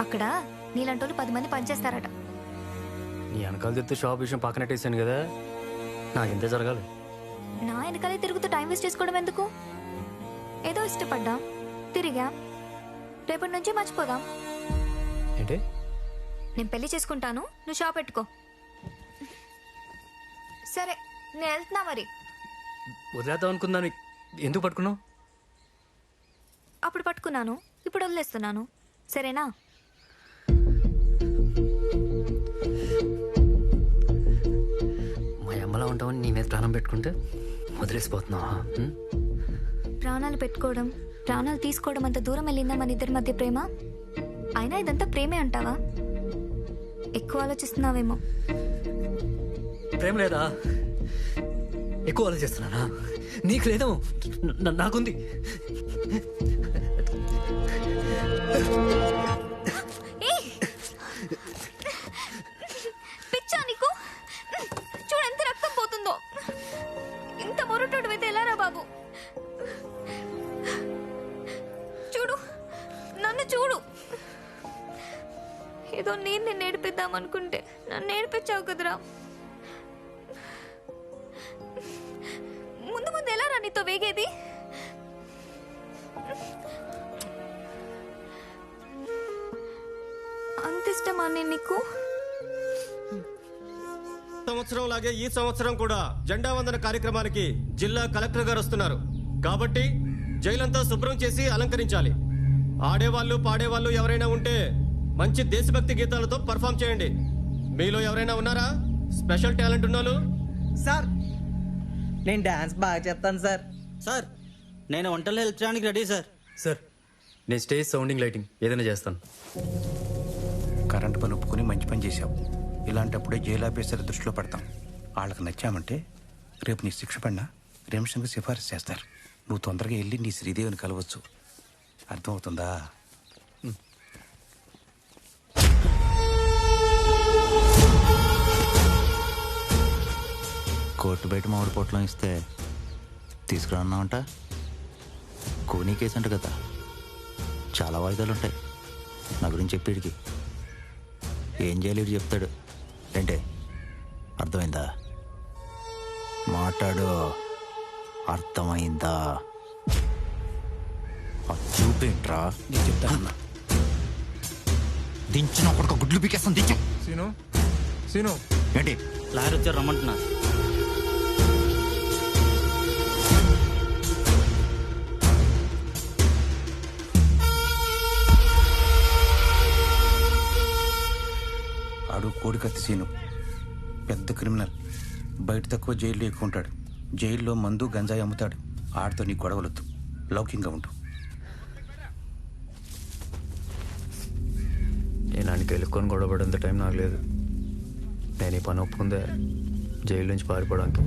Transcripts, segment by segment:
అక్కడ నీలాంటోళ్ళు 10 మంది పనిచేస్తారట. నీ వెనకాల చెప్తే షాప్ విషయం పక్కనట్టేసాను కదా, నాకు ఇంతే జరగాలి. నా వెనకాలే తిరుగుతూ టైం వేస్ట్ చేసుకోవడం ఎందుకు? ఏదో ఇష్టపడ్డా, తిరిగా, రేపటి నుంచి మర్చిపోదాం. ఏంటి? నేను పెళ్లి చేసుకుంటాను, నువ్వు షాప్ పెట్టుకో. సరే, నేను వెళ్తున్నా మరి. వదిలేద్దాం అనుకుందాను, ఎందుకు పట్టుకున్నావు? అప్పుడు పట్టుకున్నాను, ఇప్పుడు వదిలేస్తున్నాను. సరేనా? మా అమ్మలా ఉంటామని నీ మీద ప్రాణం పెట్టుకుంటే వదిలేసిపోతున్నావా? ప్రాణాలు పెట్టుకోవడం, ప్రాణాలు తీసుకోవడం అంత దూరం వెళ్ళిందా మన ఇద్దరి మధ్య ప్రేమ? అయినా ఇదంతా ప్రేమే అంటావా? ఎక్కువ ఆలోచిస్తున్నావేమో. ప్రేమ లేదా? ఎక్కువ ఆలోచిస్తున్నానా? నీకు లేదేమో, నాకుంది. పిచ్చా నీకు? చూడు ఎంత రక్తం పోతుందో. ఇంత మొరటోడు అయితే ఎలా రా బాబు? చూడు, నన్ను చూడు. ఏదో నేను నేర్పిద్దాం అనుకుంటే నన్ను నేర్పించావు కదరా. ముందు ముందు ఎలా రా నీతో వేగేది? అంత ఇష్టమా నేను నీకు? సంవత్సరం లాగే ఈ సంవత్సరం కూడా జెండా వందన కార్యక్రమానికి జిల్లా కలెక్టర్ గారు వస్తున్నారు. కాబట్టి జైలంతా శుభ్రం చేసి అలంకరించాలి. ఆడేవాళ్ళు పాడేవాళ్ళు ఎవరైనా ఉంటే మంచి దేశభక్తి గీతాలతో పర్ఫామ్ చేయండి. మీలో ఎవరైనా ఉన్నారా స్పెషల్ టాలెంట్ ఉన్నోళ్ళు? సార్, నేను డాన్స్ బాగా చేస్తాను సార్. సార్, నేను వంటలు హెల్ప్ చేయడానికి రెడీ సార్. సార్, నేను స్టేజ్ సౌండింగ్ లైటింగ్ ఏదైనా చేస్తాను. కరెంటు పని ఒప్పుకుని మంచి పని చేశావు. ఇలాంటప్పుడే జైలు ఆఫీసర్ దృష్టిలో పడతాం. వాళ్ళకి నచ్చామంటే రేపు నీ శిక్ష పడినా రిమిషన్కి సిఫారసు చేస్తారు. నువ్వు తొందరగా వెళ్ళి నీ శ్రీదేవిని కలవచ్చు. అర్థమవుతుందా? కోర్టు బయట మామిడి పొట్లం ఇస్తే తీసుకురాన్నావంట. కోనీ కేసు అంట కదా, చాలా వాయిదాలు ఉంటాయి. నా గురించి చెప్పేడికి ఏం చేయాలి చెప్తాడు. ఏంటే, అర్థమైందా? మాట్లాడు, అర్థమైందా? చూపేంట్రా? నేను చెప్తానన్నా. దించిన ఒక గుడ్లు పీకేస్తాను. దించు. సీను ఏంటి? లాయర్ వచ్చారు, రమ్మంటున్నా. ఆడు కోడికత్తి సీను పెద్ద క్రిమినల్. బయట తక్కువ, జైల్లో ఎక్కువ ఉంటాడు. జైల్లో మందు గంజాయి అమ్ముతాడు. ఆడితో నీ గొడవలొద్దు, లౌకికంగా ఉంటు. నేను ఆయనకి వెళ్ళుకొని గొడవపడేంత టైం నాకు లేదు. నేను ఈ పని ఒప్పుకుందే జైలు నుంచి పారిపోవడానికి.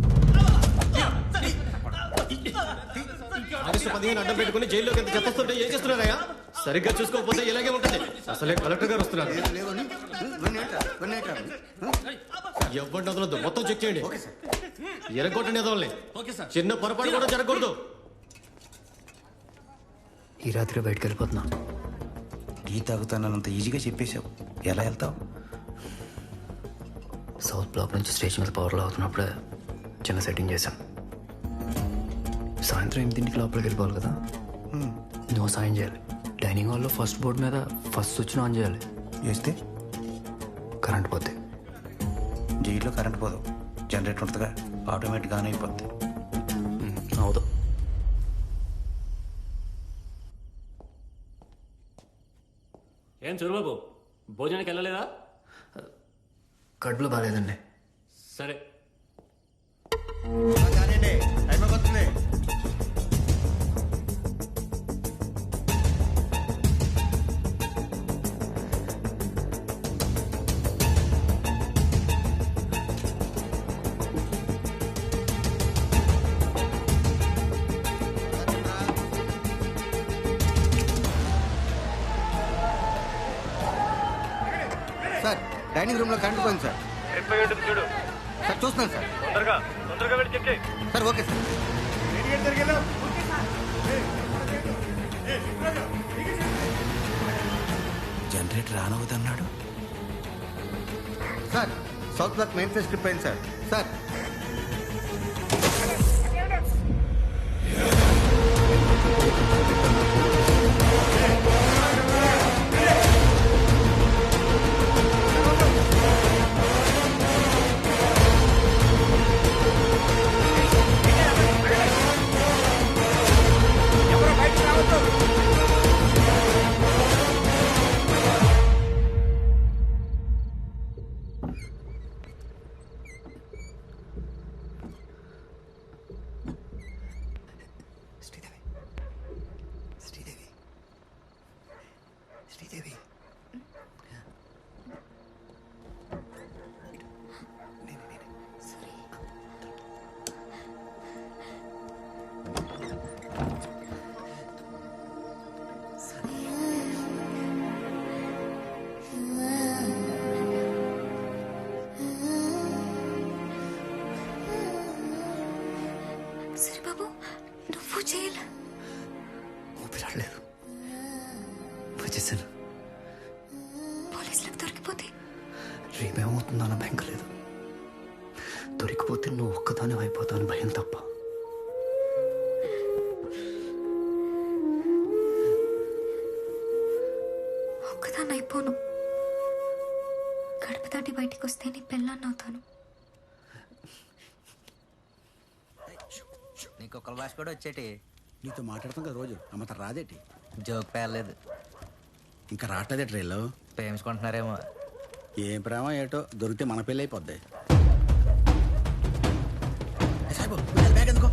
ఆగస్టు 15 అడ్డం పెట్టుకుని జైల్లోకి ఎంత చెప్పొస్తుంటే ఏం చేస్తున్నారయ్యా? సరిగ్గా చూసుకోకపోతే ఇలాగే ఉంటుంది. అసలే కలెక్టర్ గారు వస్తున్నారు. ఎవరిని వదలొద్దు, మొత్తం చెక్ చేయండి. ఎరగొట్టండి ఎదవల్ని. చిన్న పొరపాటు కూడా జరగకూడదు. ఈ రాత్రి బయటకు వెళ్ళిపోతున్నా. టీ తాగుతానంత ఈజీగా చెప్పేశావు. ఎలా వెళ్తావు? సౌత్ బ్లాక్ నుంచి స్టేషన్ మీద పవర్లో అవుతున్నప్పుడే చిన్న సెట్టింగ్ చేశాను. సాయంత్రం 8ంటికి లోపలికి వెళ్ళిపోవాలి కదా. నువ్వు సాయం చేయాలి. డైనింగ్ హాల్లో ఫస్ట్ బోర్డు మీద ఫస్ట్ స్విచ్ ఆన్ చేయాలి. చేస్తే కరెంట్ పోతే. జైల్లో కరెంట్ పోదు, జనరేటర్ ఉంటుందిగా, ఆటోమేటిక్గా ఆన్ అయిపోద్ది. అవుదు. ఏం సూరిబాబు, భోజనానికి వెళ్ళలేదా? కడుపులో బాగాలేదండి. సరే. సార్, డైనింగ్ రూమ్ లో కరెంట్ పోయింది సార్. చూడు సార్, చూస్తున్నాను సార్. తొందరగా వెళ్ళి చెక్ చేయి. Sir, okay sir. Generator on అవుతున్నాడు. Sir south block main phase trip అయింది సార్. సార్ సూరిబాబు నువ్వు జైలు ఊపిరాడలేదు. వచ్చేసాను. పోలీసులకు దొరికిపోతే రేపేమవుతుందో అన్న భయం లేదు. దొరికిపోతే నువ్వు ఒక్కదాని అయిపోతాను భయం తప్ప. ఒక్కదాన్ని అయిపోను. గడప దాటి బయటికి వస్తే నీ పెళ్ళాన్ని అవుతాను. నీకు ఒక్కల భాష కూడా వచ్చేటి. నీతో మాట్లాడతాం కదా రోజు, అమ్మత రాదేటి? జోక్ పేర్లేదు. ఇంకా రావట్లేదే ట్రైన్లో. ప్రేమించుకుంటున్నారేమో. ఏం ప్రేమ ఏటో, దొరికితే మన పెళ్ళి అయిపోద్ది. బ్యాగ్ ఎందుకో?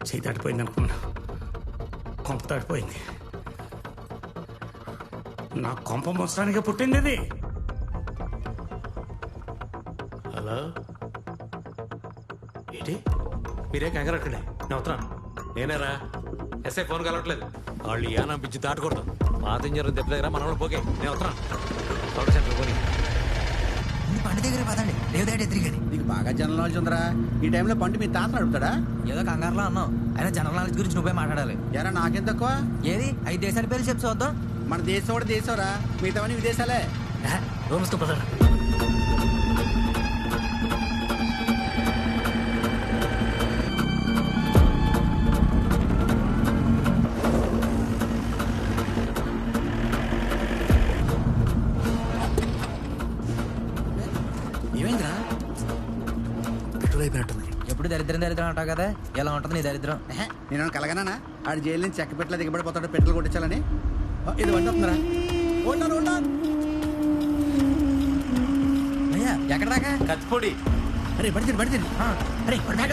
చేయి దాటిపోయింది అనుకున్నా. కొంప దాటిపోయింది. నా కొంప మోసడానికే పుట్టింది ఇది. హలో, ఏంటి మీరే కంగారక్కడే? నేను వస్తున్నాను. నేనేరా ఎస్ఐ ఫోన్ కలవట్లేదు. వాళ్ళు యానం పిచ్చి దాటకూడదు. పాత ఇంజరం దెబ్బ దగ్గర మన వాళ్ళు పోకే. నేను వస్తున్నాను. తోట సెంటర్ పోనీ. పండు దగ్గర పదండి, లేదంటే ఎదిరిగాని. నీకు బాగా జనరల్ నాలెడ్జ్ ఉందిరా. ఈ టైంలో పండు మీ తాత నడుపుతాడా? ఏదో కంగారులో అన్నావు. అయినా జనరల్ నాలెడ్జ్ గురించి నువ్వే మాట్లాడాలి. ఎరా నాకేం తక్కువ? ఏది 5 దేశాల పేర్లు చెప్పు చూద్దాం. మన దేశం కూడా దేశంరా, మిగతావన్నీ విదేశాలే. రూమ్స్తో పదరా. ఏమైందిరా? పెట్రోల్ అయిపోయినట్టుంది. ఎప్పుడు దరిద్రం దరిద్రం అంటావు కదా, ఎలా ఉంటుంది నీ దరిద్రం? నేను కలగనా? ఆడు జైలు నుంచి చెక్క పెట్టలే దిగబడిపోతాడు పెట్రోల్ కొట్టించాలని. ఇది వంట వస్తుందిరా. అయ్యా ఎక్కడ దాకా? కత్తిపొడి. అరే పడితే అరే తీసుకున్నాడు.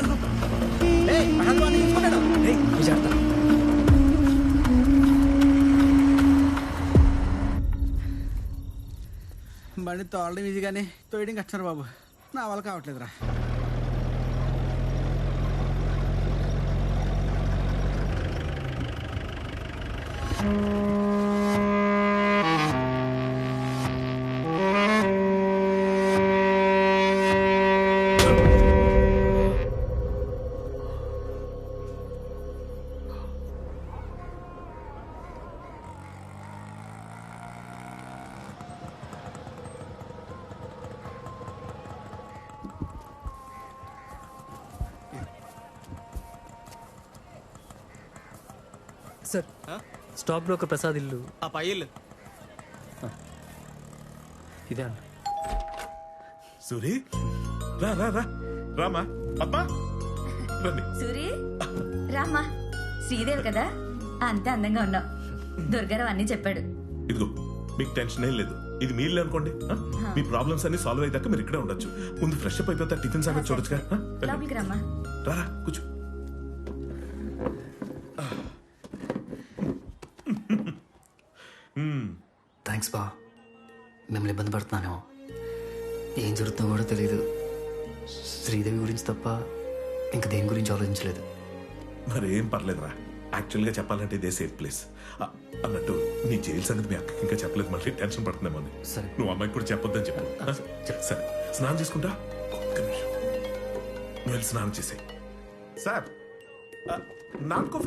బండి తోలడం ఈజీ కానీ తోయడం కష్టం బాబు. నా వల్ల కావట్లేదురా. సార్, స్టాక్ బ్రోకర్ ప్రసాద్ ఇల్లు. ఆ పై ఇల్లు. ఇదే అన్న. సూరి రా రా రా రామా అప్పా రండి. సూరి రామ్మా. శ్రీదేవి కదా, అంతే అందంగా ఉన్నావు. దుర్గారావు అన్ని చెప్పాడు. ఇదిగో మీకు టెన్షన్ ఏం లేదు. ఇది మీ ఇల్లు అనుకోండి. మీ ప్రాబ్లమ్స్ అన్ని సాల్వ్ అయ్యాక మీరు ఇక్కడే ఉండొచ్చు. ముందు ఫ్రెష్ అప్ అయిపోతా టిఫిన్ సంగతి చూడొచ్చుగా. లోపలికి రమ్మా. రారా కూర్చో. థ్యాంక్స్ బా. మిమ్మల్ని ఇబ్బంది పడుతున్నానేమో. ఏం జరుగుతుందో కూడా తెలియదు. శ్రీదేవి గురించి తప్ప ఇంకా దేని గురించి ఆలోచించలేదు. మరి ఏం పర్లేదురా. యాక్చువల్గా చెప్పాలంటే ఇదే సేఫ్ ప్లేస్. అన్నట్టు నీ జైలు సంగతి మీ అక్కకి ఇంకా చెప్పలేదు, మళ్ళీ టెన్షన్ పడుతుందేమో అని. సరే. నువ్వు అమ్మాయికి కూడా చెప్పొద్దని చెప్పు. సరే, స్నానం చేసుకుంటా. ఒక్క నిమిషం. నువ్వు వెళ్ళి స్నానం చేసేయి. సార్, నాటుకో